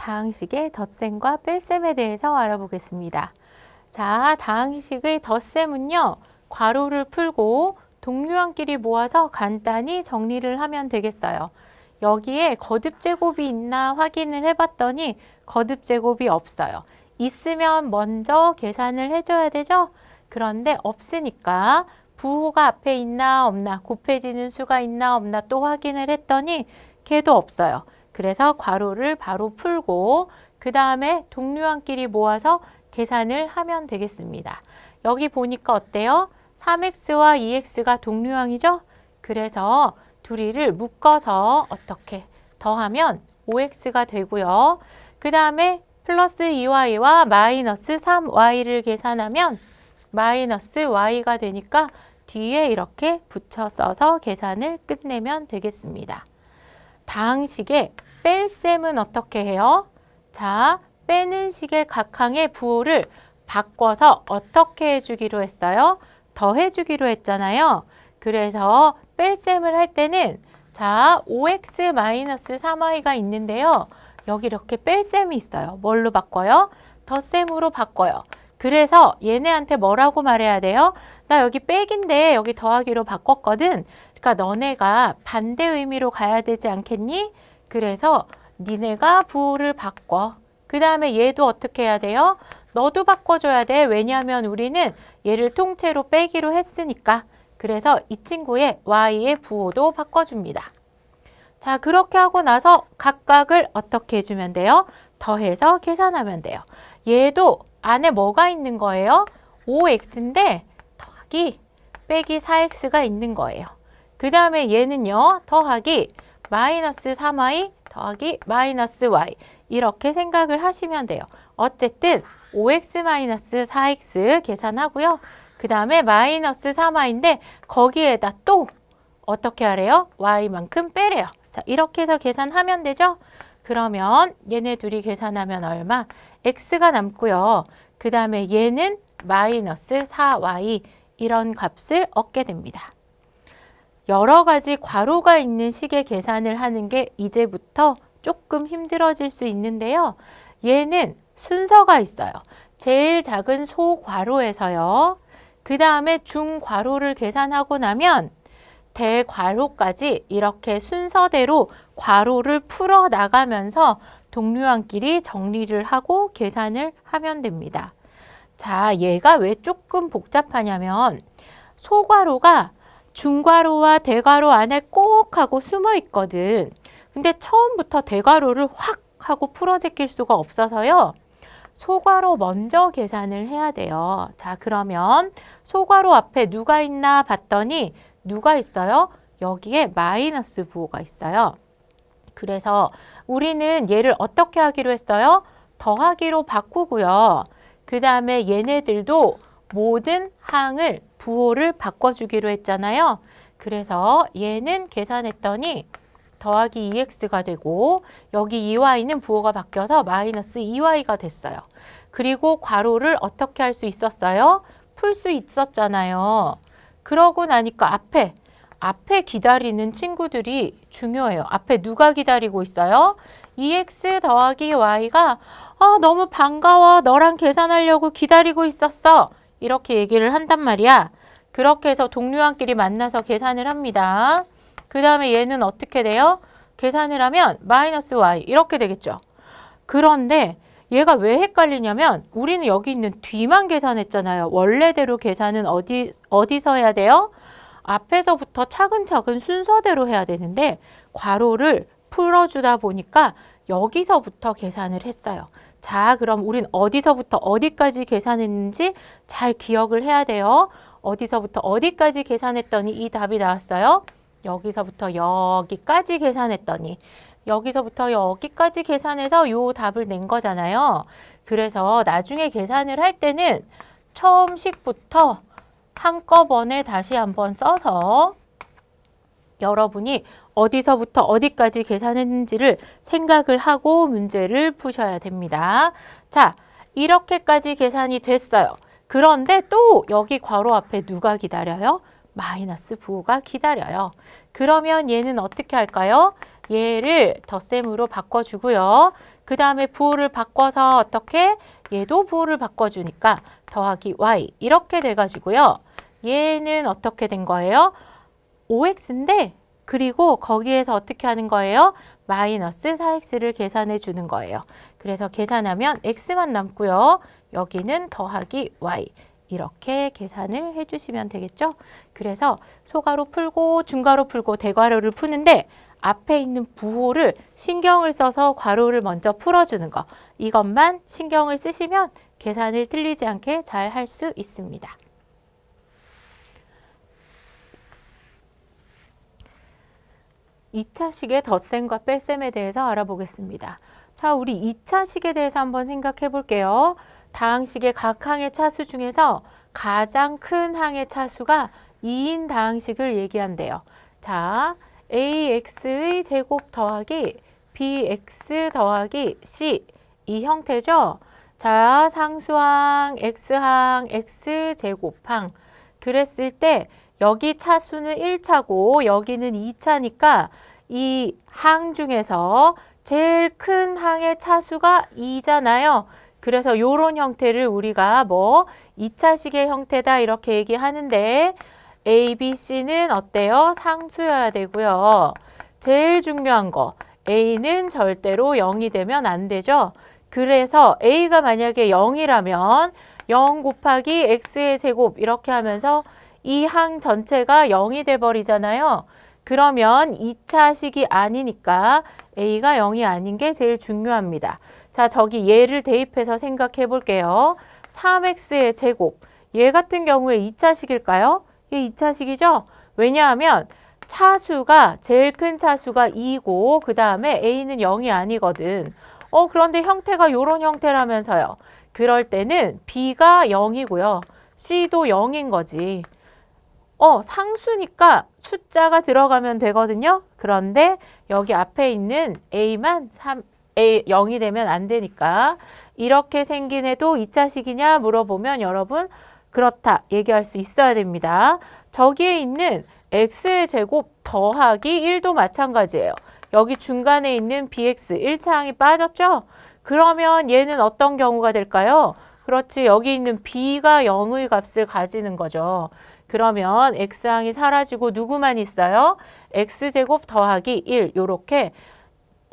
다항식의 덧셈과 뺄셈에 대해서 알아보겠습니다. 자, 다항식의 덧셈은요, 괄호를 풀고 동류항끼리 모아서 간단히 정리를 하면 되겠어요. 여기에 거듭제곱이 있나 확인을 해봤더니 거듭제곱이 없어요. 있으면 먼저 계산을 해줘야 되죠? 그런데 없으니까 부호가 앞에 있나 없나, 곱해지는 수가 있나 없나 또 확인을 했더니 걔도 없어요. 그래서 괄호를 바로 풀고 그 다음에 동류항끼리 모아서 계산을 하면 되겠습니다. 여기 보니까 어때요? 3x와 2x가 동류항이죠? 그래서 둘이를 묶어서 어떻게 더하면 5x가 되고요. 그 다음에 플러스 2y와 마이너스 3y를 계산하면 마이너스 y가 되니까 뒤에 이렇게 붙여 써서 계산을 끝내면 되겠습니다. 다항식의 뺄셈은 어떻게 해요? 자, 빼는 식의 각항의 부호를 바꿔서 어떻게 해주기로 했어요? 더해주기로 했잖아요. 그래서 뺄셈을 할 때는 자, 5x-3y가 있는데요. 여기 이렇게 뺄셈이 있어요. 뭘로 바꿔요? 덧셈으로 바꿔요. 그래서 얘네한테 뭐라고 말해야 돼요? 나 여기 빼기인데 여기 더하기로 바꿨거든. 그러니까 너네가 반대 의미로 가야 되지 않겠니? 그래서 니네가 부호를 바꿔. 그 다음에 얘도 어떻게 해야 돼요? 너도 바꿔줘야 돼. 왜냐하면 우리는 얘를 통째로 빼기로 했으니까. 그래서 이 친구의 y의 부호도 바꿔줍니다. 자, 그렇게 하고 나서 각각을 어떻게 해주면 돼요? 더해서 계산하면 돼요. 얘도 안에 뭐가 있는 거예요? 5x인데 더하기 빼기 4x가 있는 거예요. 그 다음에 얘는요. 더하기 마이너스 3y 더하기 마이너스 y 이렇게 생각을 하시면 돼요. 어쨌든 5x-4x 계산하고요. 그 다음에 마이너스 3y인데 거기에다 또 어떻게 하래요? y만큼 빼래요. 자, 이렇게 해서 계산하면 되죠? 그러면 얘네 둘이 계산하면 얼마? x가 남고요. 그 다음에 얘는 마이너스 4y 이런 값을 얻게 됩니다. 여러 가지 괄호가 있는 식의 계산을 하는 게 이제부터 조금 힘들어질 수 있는데요. 얘는 순서가 있어요. 제일 작은 소괄호에서요. 그 다음에 중괄호를 계산하고 나면 대괄호까지 이렇게 순서대로 괄호를 풀어 나가면서 동류항끼리 정리를 하고 계산을 하면 됩니다. 자, 얘가 왜 조금 복잡하냐면 소괄호가 중괄호와 대괄호 안에 꼭 하고 숨어 있거든. 근데 처음부터 대괄호를 확 하고 풀어 제낄 수가 없어서요. 소괄호 먼저 계산을 해야 돼요. 자, 그러면 소괄호 앞에 누가 있나 봤더니 누가 있어요? 여기에 마이너스 부호가 있어요. 그래서 우리는 얘를 어떻게 하기로 했어요? 더하기로 바꾸고요. 그 다음에 얘네들도 모든 항을 부호를 바꿔주기로 했잖아요. 그래서 얘는 계산했더니 더하기 2x가 되고 여기 2y는 부호가 바뀌어서 마이너스 2y가 됐어요. 그리고 괄호를 어떻게 할 수 있었어요? 풀 수 있었잖아요. 그러고 나니까 앞에 기다리는 친구들이 중요해요. 앞에 누가 기다리고 있어요? 2x 더하기 y가 너무 반가워. 너랑 계산하려고 기다리고 있었어. 이렇게 얘기를 한단 말이야. 그렇게 해서 동료한끼리 만나서 계산을 합니다. 그 다음에 얘는 어떻게 돼요? 계산을 하면 마이너스 y 이렇게 되겠죠. 그런데 얘가 왜 헷갈리냐면 우리는 여기 있는 뒤만 계산했잖아요. 원래대로 계산은 어디서 해야 돼요? 앞에서부터 차근차근 순서대로 해야 되는데 괄호를 풀어주다 보니까 여기서부터 계산을 했어요. 자, 그럼 우린 어디서부터 어디까지 계산했는지 잘 기억을 해야 돼요. 어디서부터 어디까지 계산했더니 이 답이 나왔어요. 여기서부터 여기까지 계산했더니 여기서부터 여기까지 계산해서 요 답을 낸 거잖아요. 그래서 나중에 계산을 할 때는 처음 식부터 한꺼번에 다시 한번 써서 여러분이 어디서부터 어디까지 계산했는지를 생각을 하고 문제를 푸셔야 됩니다. 자, 이렇게까지 계산이 됐어요. 그런데 또 여기 괄호 앞에 누가 기다려요? 마이너스 부호가 기다려요. 그러면 얘는 어떻게 할까요? 얘를 덧셈으로 바꿔주고요. 그 다음에 부호를 바꿔서 어떻게? 얘도 부호를 바꿔주니까 더하기 y 이렇게 돼가지고요. 얘는 어떻게 된 거예요? 5x인데 그리고 거기에서 어떻게 하는 거예요? 마이너스 4x를 계산해 주는 거예요. 그래서 계산하면 x만 남고요. 여기는 더하기 y 이렇게 계산을 해주시면 되겠죠? 그래서 소가로 풀고 중가로 풀고 대괄호를 푸는데 앞에 있는 부호를 신경을 써서 괄호를 먼저 풀어주는 거. 이것만 신경을 쓰시면 계산을 틀리지 않게 잘 할 수 있습니다. (2차식의) 덧셈과 뺄셈에 대해서 알아보겠습니다. 자, 우리 2차식에 대해서 한번 생각해 볼게요. 다항식의 각 항의 차수 중에서 가장 큰 항의 차수가 2인 다항식을 얘기한대요. 자, ax의 제곱 더하기 bx 더하기 c 이 형태죠. 자, 상수항, x항, x제곱항 그랬을 때 여기 차수는 1차고 여기는 2차니까 이 항 중에서 제일 큰 항의 차수가 2잖아요. 그래서 이런 형태를 우리가 2차식의 형태다 이렇게 얘기하는데 A, B, C는 어때요? 상수여야 되고요. 제일 중요한 거 A는 절대로 0이 되면 안 되죠. 그래서 A가 만약에 0이라면 0 곱하기 X의 제곱 이렇게 하면서 이 항 전체가 0이 돼버리잖아요. 그러면 2차식이 아니니까 A가 0이 아닌 게 제일 중요합니다. 자, 저기 얘를 대입해서 생각해 볼게요. 3x의 제곱. 얘 같은 경우에 2차식일까요? 얘 2차식이죠? 왜냐하면 차수가 제일 큰 차수가 2고 그 다음에 A는 0이 아니거든. 그런데 형태가 이런 형태라면서요. 그럴 때는 B가 0이고요. C도 0인 거지. 상수니까 숫자가 들어가면 되거든요. 그런데 여기 앞에 있는 A만 0이 되면 안 되니까 이렇게 생긴 애도 2차식이냐 물어보면 여러분 그렇다 얘기할 수 있어야 됩니다. 저기에 있는 x의 제곱 더하기 1도 마찬가지예요. 여기 중간에 있는 bx 1차 항이 빠졌죠? 그러면 얘는 어떤 경우가 될까요? 그렇지, 여기 있는 b가 0의 값을 가지는 거죠. 그러면 x항이 사라지고 누구만 있어요? x제곱 더하기 1 요렇게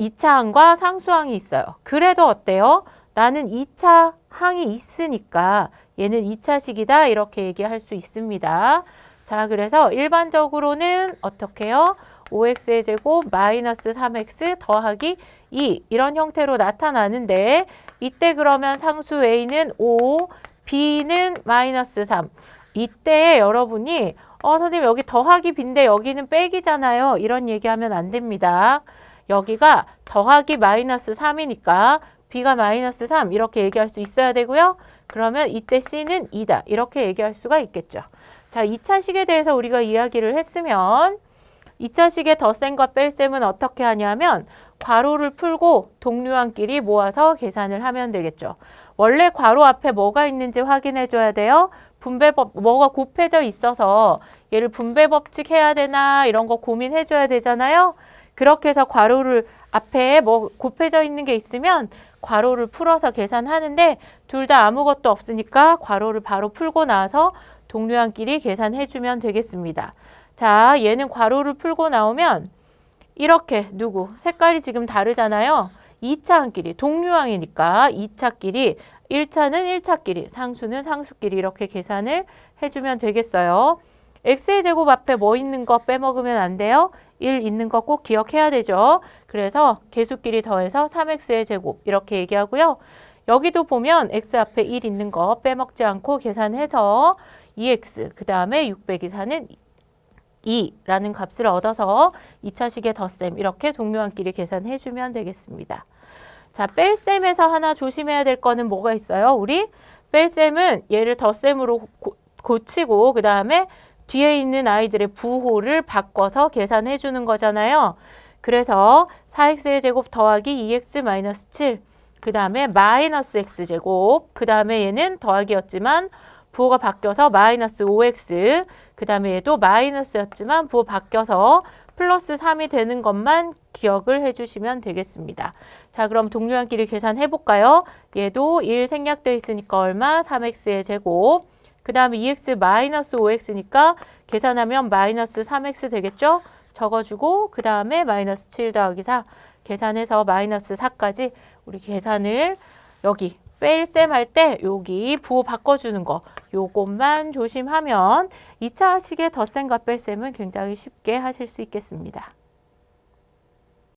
2차 항과 상수항이 있어요. 그래도 어때요? 나는 2차 항이 있으니까 얘는 2차식이다 이렇게 얘기할 수 있습니다. 자, 그래서 일반적으로는 어떻게 해요? 5x의 제곱 마이너스 3x 더하기 2 이런 형태로 나타나는데 이때 그러면 상수 a는 5, b는 마이너스 3 이때 여러분이 선생님 여기 더하기 b인데 여기는 빼기잖아요. 이런 얘기하면 안 됩니다. 여기가 더하기 마이너스 3이니까 b가 마이너스 3 이렇게 얘기할 수 있어야 되고요. 그러면 이때 c는 2다 이렇게 얘기할 수가 있겠죠. 자, 2차식에 대해서 우리가 이야기를 했으면 2차식의 덧셈과 뺄셈은 어떻게 하냐면 괄호를 풀고 동류항끼리 모아서 계산을 하면 되겠죠. 원래 괄호 앞에 뭐가 있는지 확인해 줘야 돼요. 분배법 뭐가 곱해져 있어서 얘를 분배법칙 해야 되나 이런 거 고민해 줘야 되잖아요. 그렇게 해서 괄호를 앞에 곱해져 있는 게 있으면 괄호를 풀어서 계산하는데 둘 다 아무것도 없으니까 괄호를 바로 풀고 나서 동류항끼리 계산해 주면 되겠습니다. 자, 얘는 괄호를 풀고 나오면 이렇게 색깔이 지금 다르잖아요. 2차항끼리 동류항이니까 2차끼리 1차는 1차끼리 상수는 상수끼리 이렇게 계산을 해주면 되겠어요. x의 제곱 앞에 뭐 있는 거 빼먹으면 안 돼요. 1 있는 거 꼭 기억해야 되죠. 그래서 개수끼리 더해서 3x의 제곱 이렇게 얘기하고요. 여기도 보면 x 앞에 1 있는 거 빼먹지 않고 계산해서 2x 그 다음에 6 빼기 4는 2라는 값을 얻어서 2차식의 덧셈 이렇게 동류항끼리 계산해주면 되겠습니다. 자, 뺄셈에서 하나 조심해야 될 거는 뭐가 있어요? 우리 뺄셈은 얘를 덧셈으로 고치고 그 다음에 뒤에 있는 아이들의 부호를 바꿔서 계산해 주는 거잖아요. 그래서 4x의 제곱 더하기 2x 마이너스 7 그 다음에 마이너스 x제곱 그 다음에 얘는 더하기였지만 부호가 바뀌어서 마이너스 5x 그 다음에 얘도 마이너스였지만 부호 바뀌어서 플러스 3이 되는 것만 기억을 해주시면 되겠습니다. 자, 그럼 동료한끼리 계산해 볼까요? 얘도 1 생략되어 있으니까 얼마? 3x의 제곱. 그 다음에 2x 마이너스 5x니까 계산하면 마이너스 3x 되겠죠? 적어주고 그 다음에 마이너스 7 더하기 4 계산해서 마이너스 4까지 우리 계산을 여기 뺄셈 할 때 여기 부호 바꿔주는 거 요것만 조심하면 2차 식의 덧셈과 뺄셈은 굉장히 쉽게 하실 수 있겠습니다.